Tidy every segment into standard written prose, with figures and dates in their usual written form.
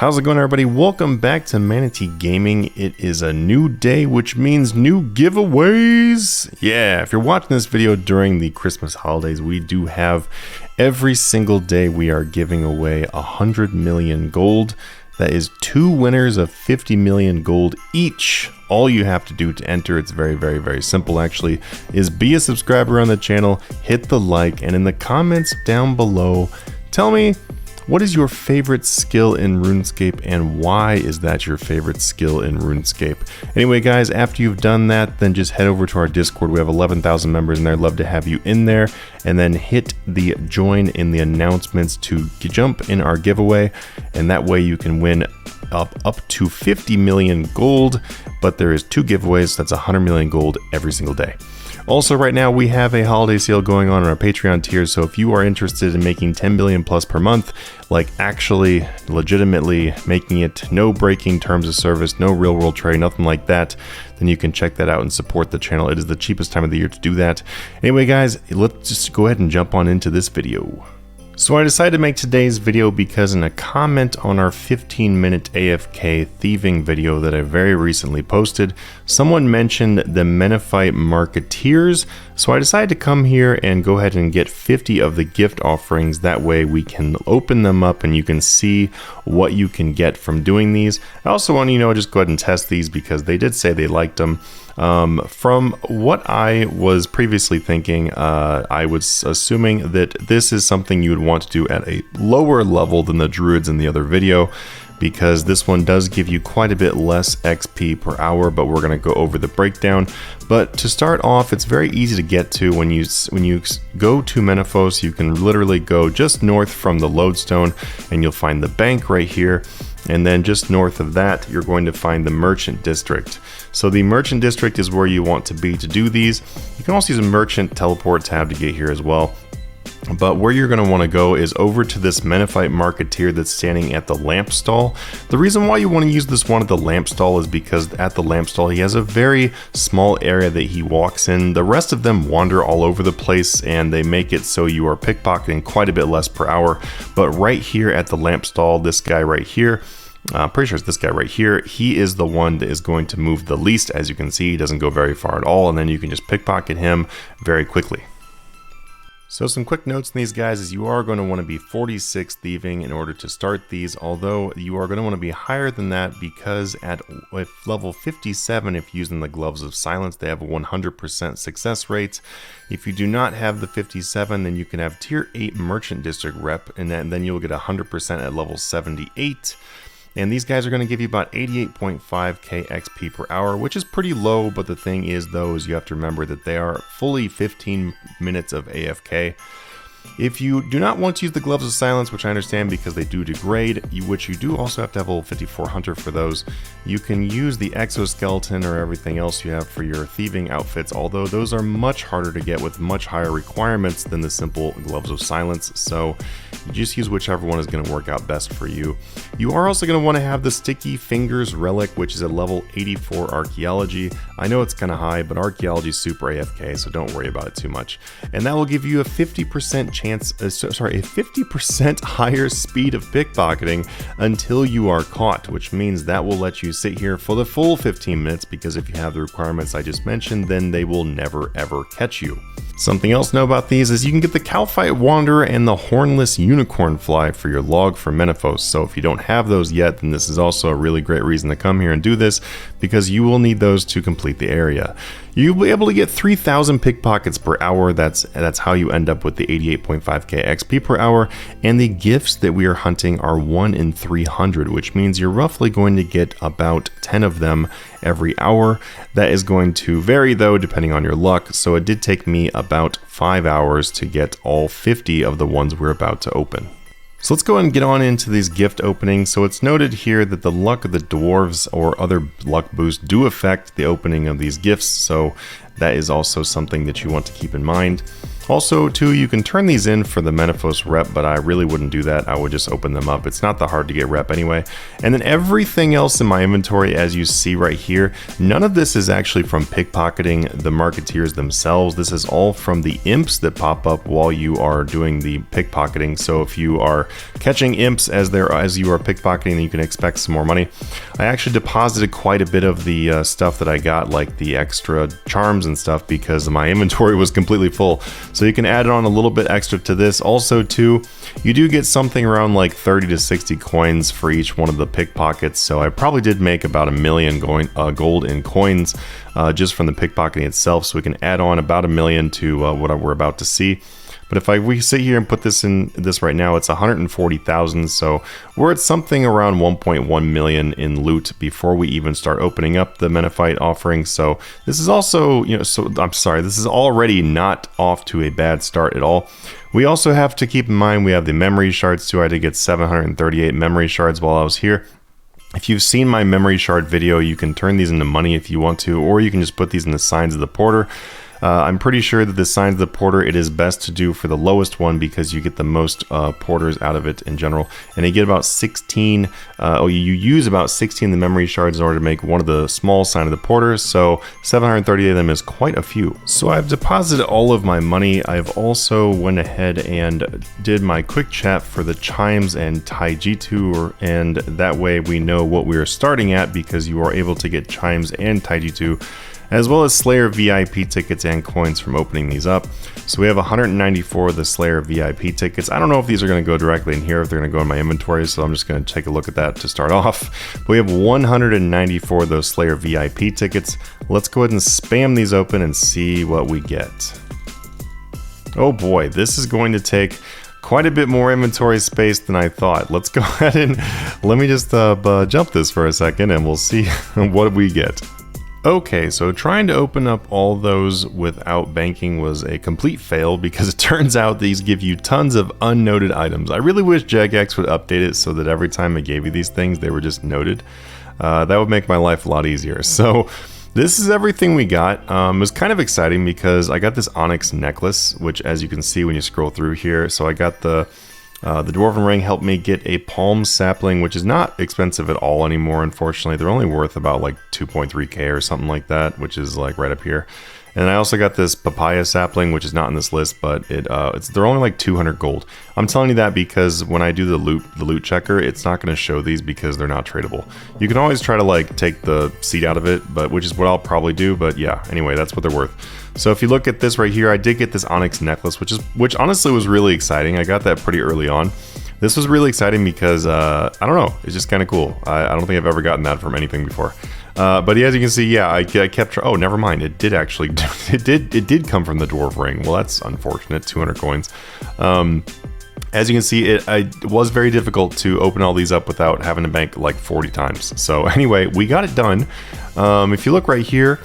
How's it going, everybody? Welcome back to Manatee Gaming. It is a new day, which means new giveaways. Yeah, if you're watching this video during the Christmas holidays, we do have every single day we are giving away 100 million gold. That is 2 winners of 50 million gold each. All you have to do to enter, it's very simple actually, is be a subscriber on the channel, hit the like, and in the comments down below, tell me, what is your favorite skill in Runescape and why is that your favorite skill in Runescape? Anyway, guys, after you've done that, then just head over to our Discord. We have 11,000 members in there. I'd love to have you in there, and then hit the join in the announcements to jump in our giveaway, and that way you can win up to 50 million gold, but there is 2 giveaways, so that's 100 million gold every single day. Also, right now we have a holiday sale going on our Patreon tiers, so if you are interested in making 10 billion plus per month, like actually legitimately making it no breaking terms of service, no real world trade, nothing like that, then you can check that out and support the channel. It is the cheapest time of the year to do that. Anyway, guys, let's just go ahead and jump on into this video. So I decided to make today's video because in a comment on our 15-minute AFK Thieving video that I very recently posted, someone mentioned the Manatee Marketeers. So I decided to come here and go ahead and get 50 of the gift offerings. That way we can open them up and you can see what you can get from doing these. I also want to, just go ahead and test these because they did say they liked them. From what I was previously thinking, I was assuming that this is something you would want to do at a lower level than the druids in the other video, because this one does give you quite a bit less XP per hour, but we're going to go over the breakdown. But to start off, it's very easy to get to. When you go to Manatee, you can literally go just north from the lodestone and you'll find the bank right here. And then just north of that, you're going to find the merchant district. So the merchant district is where you want to be to do these. You can also use a merchant teleport tab to get here as well. But where you're going to want to go is over to this Manatee Marketeer that's standing at the lamp stall. The reason why you want to use this one at the lamp stall is because at the lamp stall he has a very small area that he walks in. The rest of them wander all over the place and they make it so you are pickpocketing quite a bit less per hour. But right here at the lamp stall, this guy right here, I'm pretty sure it's this guy right here, he is the one that is going to move the least. As you can see, he doesn't go very far at all, and then you can just pickpocket him very quickly. So some quick notes on these guys is you are going to want to be 46 thieving in order to start these, although you are going to want to be higher than that because at level 57, if using the gloves of silence, they have a 100% success rate. If you do not have the 57, then you can have tier 8 merchant district rep, and then you'll get 100% at level 78. And these guys are going to give you about 88.5k XP per hour, which is pretty low, but the thing is though, is you have to remember that they are fully 15 minutes of AFK. If you do not want to use the gloves of silence, which I understand because they do degrade, which you do also have to have level 54 hunter for those, you can use the exoskeleton or everything else you have for your thieving outfits, although those are much harder to get with much higher requirements than the simple gloves of silence. So you just use whichever one is going to work out best for you. You are also going to want to have the sticky fingers relic, which is a level 84 archaeology. I know it's kind of high, but archaeology is super AFK, so don't worry about it too much. And that will give you a 50% chance, a 50% higher speed of pickpocketing until you are caught, which means that will let you sit here for the full 15 minutes, because if you have the requirements I just mentioned, then they will never ever catch you. Something else to know about these is you can get the Cowfight Wanderer and the Hornless Unicorn Fly for your log for Manatee. So if you don't have those yet, then this is also a really great reason to come here and do this, because you will need those to complete the area. You'll be able to get 3,000 pickpockets per hour. That's how you end up with the 88.5k XP per hour. And the gifts that we are hunting are 1 in 300, which means you're roughly going to get about 10 of them every hour. That is going to vary though, depending on your luck. So it did take me about 5 hours to get all 50 of the ones we're about to open. So let's go ahead and get on into these gift openings. So it's noted here that the luck of the dwarves or other luck boosts do affect the opening of these gifts. So that is also something that you want to keep in mind. Also, too, you can turn these in for the Menaphos rep, but I really wouldn't do that. I would just open them up. It's not that hard to get rep anyway. And then everything else in my inventory, as you see right here, none of this is actually from pickpocketing the Marketeers themselves. This is all from the imps that pop up while you are doing the pickpocketing. So if you are catching imps as you are pickpocketing, then you can expect some more money. I actually deposited quite a bit of the stuff that I got, like the extra charms and stuff, because my inventory was completely full. So you can add on a little bit extra to this. Also too, you do get something around like 30 to 60 coins for each one of the pickpockets. So I probably did make about 1 million gold in coins just from the pickpocketing itself. So we can add on about 1 million to what we're about to see. But if we sit here and put this in this right now, it's 140,000. So we're at something around 1.1 million in loot before we even start opening up the Menaphyte offering. So this is also, this is already not off to a bad start at all. We also have to keep in mind we have the memory shards too. I did get 738 memory shards while I was here. If you've seen my memory shard video, you can turn these into money if you want to, or you can just put these in the Signs of the Porter. I'm pretty sure that the Signs of the Porter, it is best to do for the lowest one because you get the most porters out of it in general. And you get about 16, you use about 16 of the memory shards in order to make one of the small Sign of the Porters. So 738 of them is quite a few. So I've deposited all of my money. I've also went ahead and did my quick chat for the Chimes and Taijitu, and that way we know what we are starting at because you are able to get Chimes and Taijitu, as well as Slayer VIP tickets and coins from opening these up. So we have 194 of the Slayer VIP tickets. I don't know if these are going to go directly in here, if they're going to go in my inventory, so I'm just going to take a look at that to start off. But we have 194 of those Slayer VIP tickets. Let's go ahead and spam these open and see what we get. Oh boy, this is going to take quite a bit more inventory space than I thought. Let's go ahead and let me just jump this for a second and we'll see what we get. Okay, so trying to open up all those without banking was a complete fail because it turns out these give you tons of unnoted items. I really wish Jagex would update it so that every time it gave you these things, they were just noted. That would make my life a lot easier. So this is everything we got. It was kind of exciting because I got this onyx necklace, which as you can see when you scroll through here, so I got the Dwarven Ring helped me get a palm sapling, which is not expensive at all anymore, unfortunately. They're only worth about like 2.3k or something like that, which is like right up here. And I also got this papaya sapling, which is not in this list, but they're only like 200 gold. I'm telling you that because when I do the loot checker, it's not going to show these because they're not tradable. You can always try to like take the seed out of it, which is what I'll probably do. But yeah, anyway, that's what they're worth. So if you look at this right here, I did get this onyx necklace, which honestly was really exciting. I got that pretty early on. This was really exciting because I don't know, it's just kind of cool. I don't think I've ever gotten that from anything before. But as you can see, yeah, I kept. Oh, never mind. It did actually. It did come from the Dwarf Ring. Well, that's unfortunate. 200 coins. As you can see, it was very difficult to open all these up without having to bank like 40 times. So anyway, we got it done. If you look right here,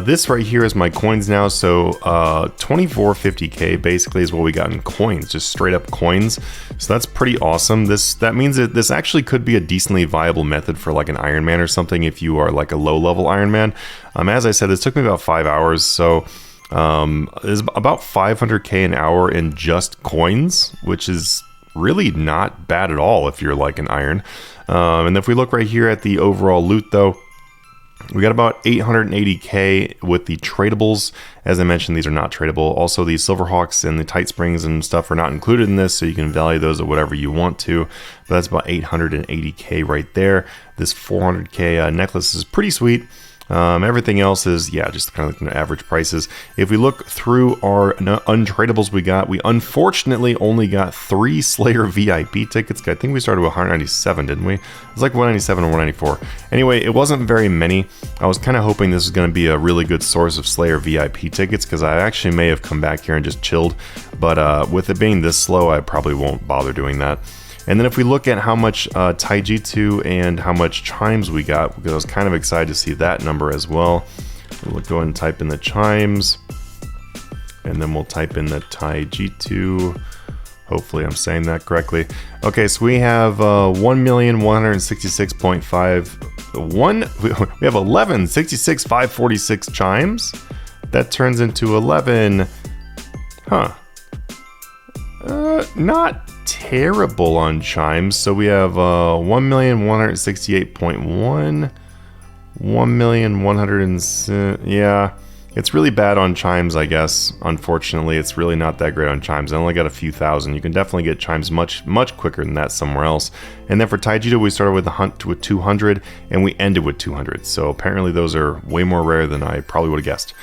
this right here is my coins now. So 2450k basically is what we got in coins, just straight up coins. So that's pretty awesome. That means that this actually could be a decently viable method for like an Ironman or something if you are like a low level Ironman. As I said, this took me about 5 hours. So it's about 500k an hour in just coins, which is really not bad at all if you're like an Iron. And if we look right here at the overall loot though, we got about 880k with the tradables. As I mentioned, these are not tradable. Also, the Silverhawks and the Tight Springs and stuff are not included in this, so you can value those at whatever you want to. But that's about 880k right there. This 400k necklace is pretty sweet. Everything else is, yeah, just kind of like average prices. If we look through our untradables we unfortunately only got 3 Slayer VIP tickets. I think we started with 197, didn't we? It was like 197 or 194. Anyway, it wasn't very many. I was kind of hoping this was going to be a really good source of Slayer VIP tickets because I actually may have come back here and just chilled. But with it being this slow, I probably won't bother doing that. And then if we look at how much Taijitsu and how much Chimes we got, because I was kind of excited to see that number as well. We'll go ahead and type in the Chimes, and then we'll type in the Taijitsu. Hopefully I'm saying that correctly. Okay, so we have 1,166.5. We have 11,66,546 Chimes. That turns into 11. Huh. Not terrible on chimes. So we have 1,168,100, 1,100, yeah. It's really bad on chimes, I guess. Unfortunately, it's really not that great on chimes. I only got a few thousand. You can definitely get chimes much quicker than that somewhere else. And then for Taijito, we started with 200, and we ended with 200. So apparently those are way more rare than I probably would have guessed.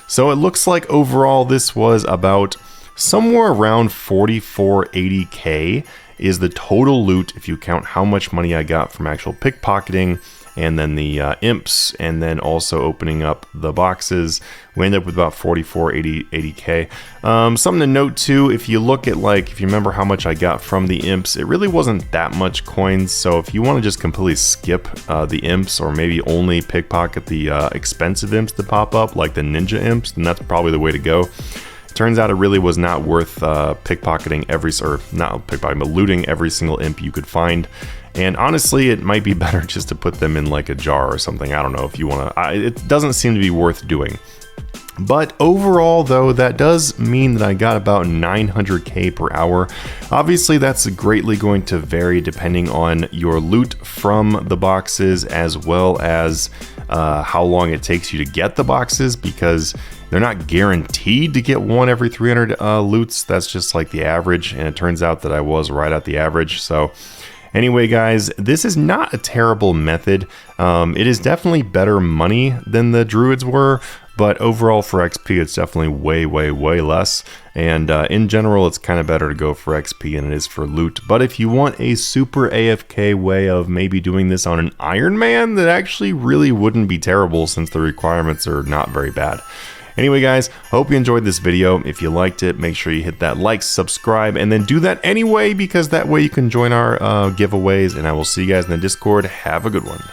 So it looks like overall this was about somewhere around 4480k is the total loot if you count how much money I got from actual pickpocketing and then the imps, and then also opening up the boxes. We end up with about 4480k. Something to note too, if you look at if you remember how much I got from the imps, it really wasn't that much coins. So if you want to just completely skip the imps, or maybe only pickpocket the expensive imps that pop up, like the ninja imps, then that's probably the way to go. Turns out it really was not worth pickpocketing but looting every single imp you could find. And honestly, it might be better just to put them in like a jar or something. I don't know if you want to. It doesn't seem to be worth doing. But overall, though, that does mean that I got about 900k per hour. Obviously, that's greatly going to vary depending on your loot from the boxes, as well as how long it takes you to get the boxes, because they're not guaranteed to get one every 300 loots. That's just like the average, and it turns out that I was right at the average. So anyway, guys, this is not a terrible method. It is definitely better money than the druids were, but overall for XP, it's definitely way less. And in general, it's kind of better to go for XP than it is for loot. But if you want a super AFK way of maybe doing this on an Ironman, that actually really wouldn't be terrible, since the requirements are not very bad. Anyway, guys, hope you enjoyed this video. If you liked it, make sure you hit that like, subscribe, and then do that anyway, because that way you can join our giveaways, and I will see you guys in the Discord. Have a good one.